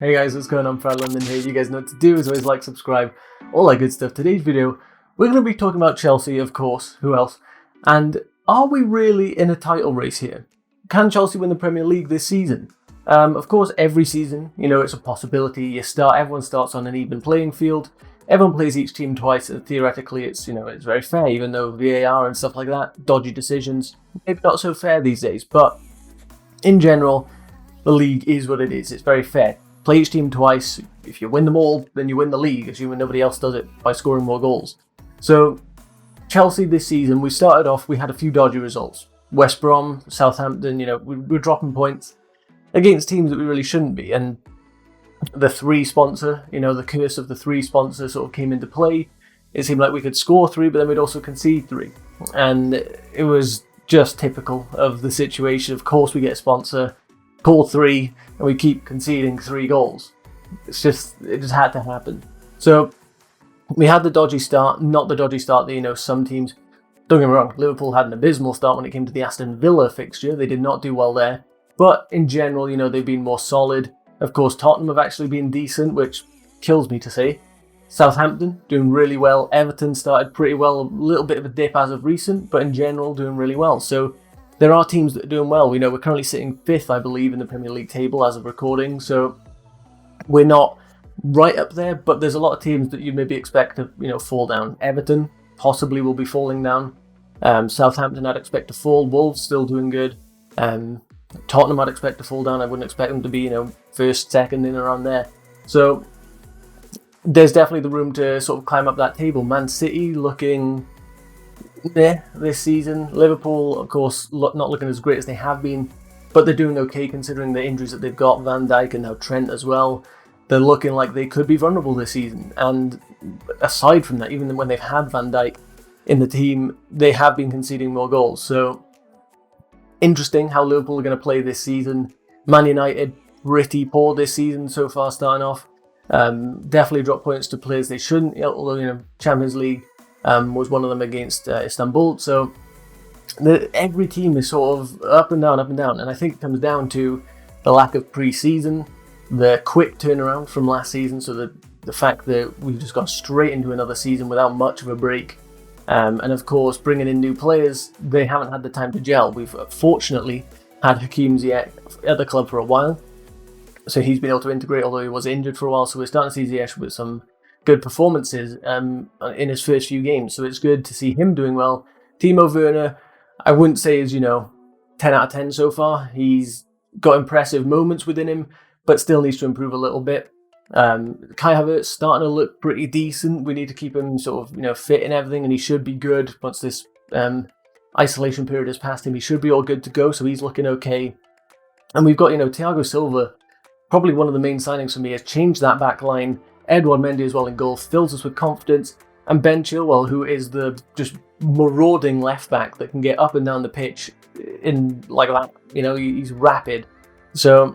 Hey guys, what's going on? ThePrideOfLDN here. You guys know what to do. As always, like, subscribe, all that good stuff. Today's video, we're going to be talking about Chelsea, of course. Who else? And are we really in a title race here? Can Chelsea win the Premier League this season? Of course, every season, it's a possibility. Everyone starts on an even playing field. Everyone plays each team twice, and theoretically, it's very fair. Even though VAR and stuff like that, dodgy decisions, maybe not so fair these days. But in general, the league is what it is. It's very fair. Play each team twice. If you win them all, then you win the league, assuming nobody else does it by scoring more goals. So, Chelsea this season, we started off, we had a few dodgy results. West Brom, Southampton, we were dropping points against teams that we really shouldn't be. And the three sponsor, the curse of the three sponsor sort of came into play. It seemed like we could score three, but then we'd also concede three. And it was just typical of the situation. Of course, we get a sponsor, call three, and we keep conceding 3 goals. It just had to happen. So we had the dodgy start, not the dodgy start that some teams. Don't get me wrong, Liverpool had an abysmal start when it came to the Aston Villa fixture. They did not do well there, but in general, they've been more solid. Of course, Tottenham have actually been decent, which kills me to say. Southampton doing really well. Everton started pretty well, a little bit of a dip as of recent, but in general doing really well. So there are teams that are doing well. We're currently sitting 5th, I believe, in the Premier League table as of recording. So we're not right up there, but there's a lot of teams that you maybe expect to, fall down. Everton possibly will be falling down. Southampton I'd expect to fall. Wolves still doing good. Tottenham I'd expect to fall down. I wouldn't expect them to be, first, second, in around there. So there's definitely the room to sort of climb up that table. Man City looking this season. Liverpool, of course, not looking as great as they have been, but they're doing okay considering the injuries that they've got. Van Dijk and now Trent as well. They're looking like they could be vulnerable this season. And aside from that, even when they've had Van Dijk in the team, they have been conceding more goals. So interesting how Liverpool are going to play this season. Man United, pretty poor this season so far, starting off. Definitely drop points to players they shouldn't, although Champions League was one of them against Istanbul. So every team is sort of up and down, and I think it comes down to the lack of pre-season, the quick turnaround from last season, so the fact that we've just gone straight into another season without much of a break, and of course bringing in new players, they haven't had the time to gel. We've fortunately had Hakim Ziyech at the club for a while, so he's been able to integrate, although he was injured for a while. So we're starting to see Ziyech with some good performances in his first few games, so it's good to see him doing well. Timo Werner, I wouldn't say is 10 out of 10 so far. He's got impressive moments within him, but still needs to improve a little bit. Kai Havertz starting to look pretty decent. We need to keep him sort of fit and everything, and he should be good once this isolation period has passed him. He should be all good to go, so he's looking okay. And we've got Thiago Silva, probably one of the main signings for me, has changed that back line. Edouard Mendy as well in goal fills us with confidence, and Ben Chilwell, who is the just marauding left back that can get up and down the pitch in like that. He's rapid. So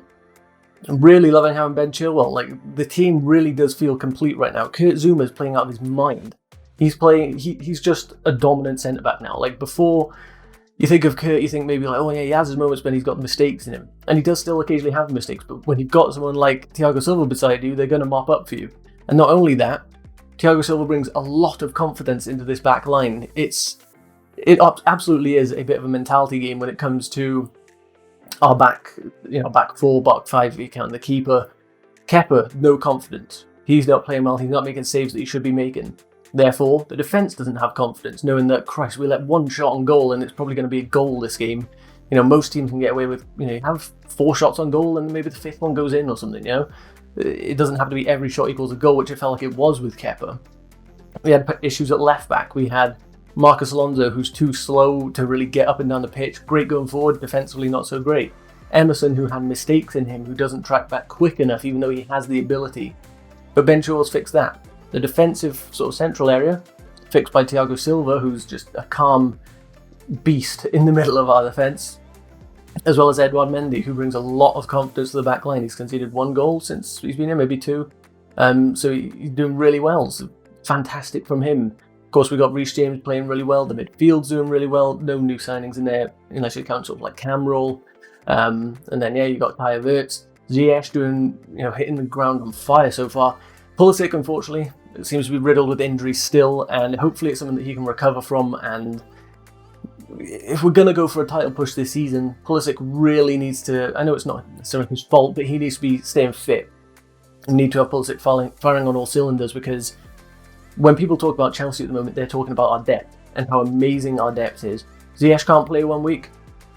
I'm really loving having Ben Chilwell. Like, the team really does feel complete right now. Kurt Zuma's playing out of his mind. He's just a dominant centre back now. Like, before you think of Kurt, you think maybe like, oh yeah, he has his moments when he's got mistakes in him, and he does still occasionally have mistakes. But when you've got someone like Thiago Silva beside you, they're going to mop up for you. And not only that, Thiago Silva brings a lot of confidence into this back line. It absolutely is a bit of a mentality game when it comes to our back 4, back 5, if you count the keeper. Kepa, no confidence. He's not playing well. He's not making saves that he should be making. Therefore, the defence doesn't have confidence, knowing that, Christ, we let one shot on goal and it's probably going to be a goal this game. Most teams can get away with, have 4 shots on goal and maybe the 5th one goes in or something, It doesn't have to be every shot equals a goal, which it felt like it was with Kepa. We had issues at left back. We had Marcus Alonso, who's too slow to really get up and down the pitch. Great going forward, defensively not so great. Emerson, who had mistakes in him, who doesn't track back quick enough, even though he has the ability. But Ben Chilwell's fixed that. The defensive sort of central area, fixed by Thiago Silva, who's just a calm beast in the middle of our defence, as well as Edouard Mendy, who brings a lot of confidence to the back line. He's conceded 1 goal since he's been here, maybe 2. So he's doing really well. So fantastic from him. Of course, we got Reece James playing really well. The midfield's doing really well. No new signings in there, unless you count sort of like Camroll. And then, you got Kai Havertz. Ziyech doing, hitting the ground on fire so far. Pulisic, unfortunately, it seems to be riddled with injuries still, and hopefully it's something that he can recover from. And if we're going to go for a title push this season, Pulisic really needs to, I know it's not necessarily his fault, but he needs to be staying fit. We need to have Pulisic firing on all cylinders, because when people talk about Chelsea at the moment, they're talking about our depth and how amazing our depth is. Ziyech can't play 1 week,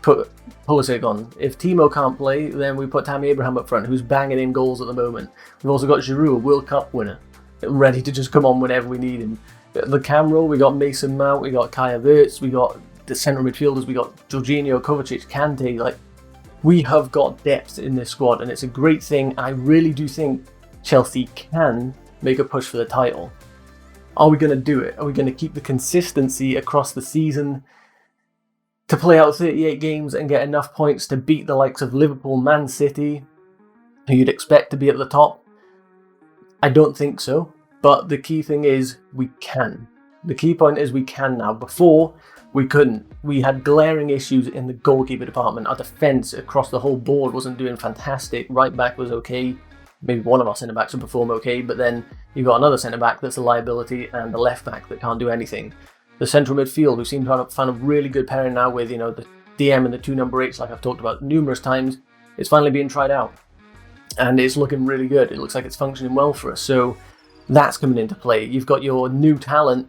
put Pulisic on. If Timo can't play, then we put Tammy Abraham up front, who's banging in goals at the moment. We've also got Giroud, a World Cup winner, ready to just come on whenever we need him. The cam roll, we got Mason Mount, we got Kai Havertz, we got the central midfielders, we got Jorginho, Kovacic, Kante. Like, we have got depth in this squad, and it's a great thing. I really do think Chelsea can make a push for the title. Are we going to do it? Are we going to keep the consistency across the season to play out 38 games and get enough points to beat the likes of Liverpool, Man City, who you'd expect to be at the top? I don't think so. But the key thing is we can. The key point is we can now. Before, we couldn't. We had glaring issues in the goalkeeper department. Our defence across the whole board wasn't doing fantastic. Right back was okay. Maybe one of our centre-backs would perform okay, but then you've got another centre-back that's a liability and a left-back that can't do anything. The central midfield, we seem to have found a really good pairing now with, the DM and the 2 number 8s, like I've talked about numerous times. It's finally being tried out, and it's looking really good. It looks like it's functioning well for us, so that's coming into play. You've got your new talent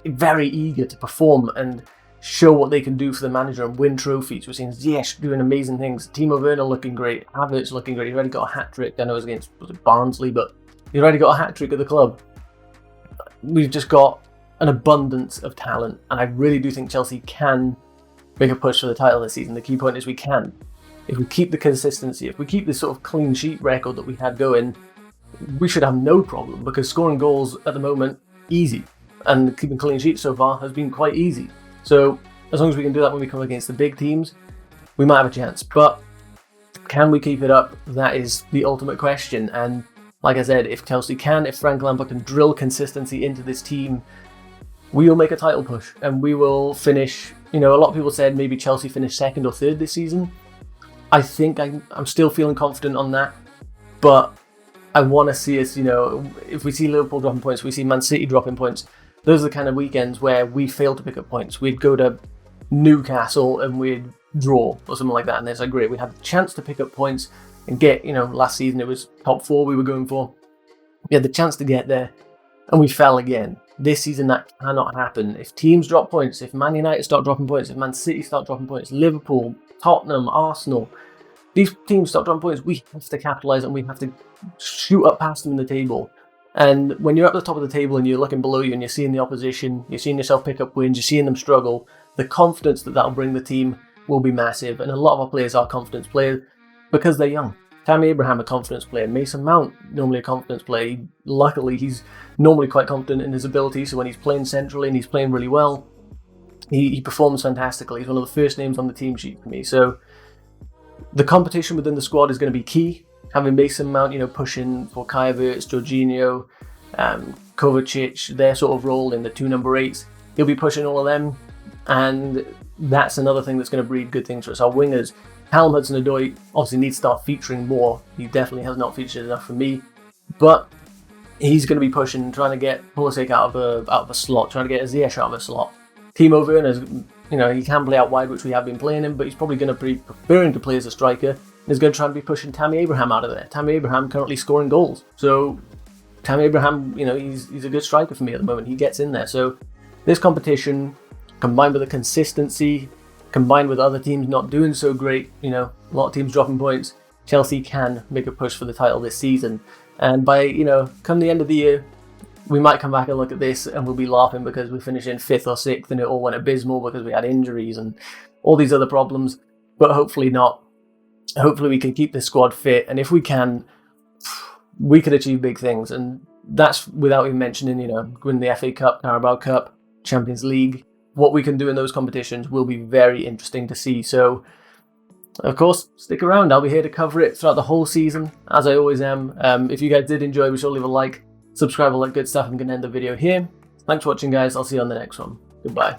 very eager to perform and show what they can do for the manager and win trophies. We're seeing Ziyech doing amazing things, Timo Werner looking great, Havertz looking great. He's already got a hat-trick. I know it was against Barnsley, but he's already got a hat-trick at the club. We've just got an abundance of talent, and I really do think Chelsea can make a push for the title this season. The key point is we can. If we keep the consistency, if we keep this sort of clean sheet record that we had going, we should have no problem, because scoring goals at the moment, easy. And keeping clean sheets so far has been quite easy. So as long as we can do that when we come against the big teams, we might have a chance. But can we keep it up? That is the ultimate question. And like I said, if Chelsea can, if Frank Lampard can drill consistency into this team, we will make a title push and we will finish. A lot of people said maybe Chelsea finish 2nd or 3rd this season. I think I'm still feeling confident on that. But I want to see us, if we see Liverpool dropping points, we see Man City dropping points, those are the kind of weekends where we fail to pick up points. We'd go to Newcastle and we'd draw or something like that, and it's like, great, we had the chance to pick up points and get, last season it was top 4 we were going for. We had the chance to get there and we fell again. This season that cannot happen. If teams drop points, if Man United start dropping points, if Man City start dropping points, Liverpool, Tottenham, Arsenal, these teams start dropping points, we have to capitalise and we have to shoot up past them in the table. And when you're at the top of the table and you're looking below you and you're seeing the opposition, you're seeing yourself pick up wins, you're seeing them struggle, the confidence that'll bring the team will be massive. And a lot of our players are confidence players because they're young. Tammy Abraham, a confidence player. Mason Mount, normally a confidence player. Luckily, he's normally quite confident in his ability, so when he's playing centrally and he's playing really well, he performs fantastically. He's one of the first names on the team sheet for me. So the competition within the squad is going to be key. Having Mason Mount, pushing for Kai Havertz, Jorginho, Kovacic, their sort of role in the 2 number 8s. He'll be pushing all of them, and that's another thing that's going to breed good things for us. Our wingers, Callum Hudson-Odoi, obviously needs to start featuring more. He definitely has not featured enough for me, but he's going to be pushing, trying to get Pulisic out of a slot, trying to get Ziyech out of a slot. Timo Werner's, he can play out wide, which we have been playing him, but he's probably going to be preferring to play as a striker. Is going to try and be pushing Tammy Abraham out of there. Tammy Abraham currently scoring goals. So Tammy Abraham, he's a good striker for me at the moment. He gets in there. So this competition, combined with the consistency, combined with other teams not doing so great, a lot of teams dropping points, Chelsea can make a push for the title this season. And by, come the end of the year, we might come back and look at this and we'll be laughing because we finished in 5th or 6th and it all went abysmal because we had injuries and all these other problems. But hopefully not. Hopefully we can keep this squad fit, and if we can, we could achieve big things. And that's without even mentioning, winning the FA Cup, Carabao Cup, Champions League. What we can do in those competitions will be very interesting to see. So, of course, stick around. I'll be here to cover it throughout the whole season, as I always am. If you guys did enjoy, be sure to leave a like, subscribe, all that good stuff. I'm going to end the video here. Thanks for watching, guys. I'll see you on the next one. Goodbye.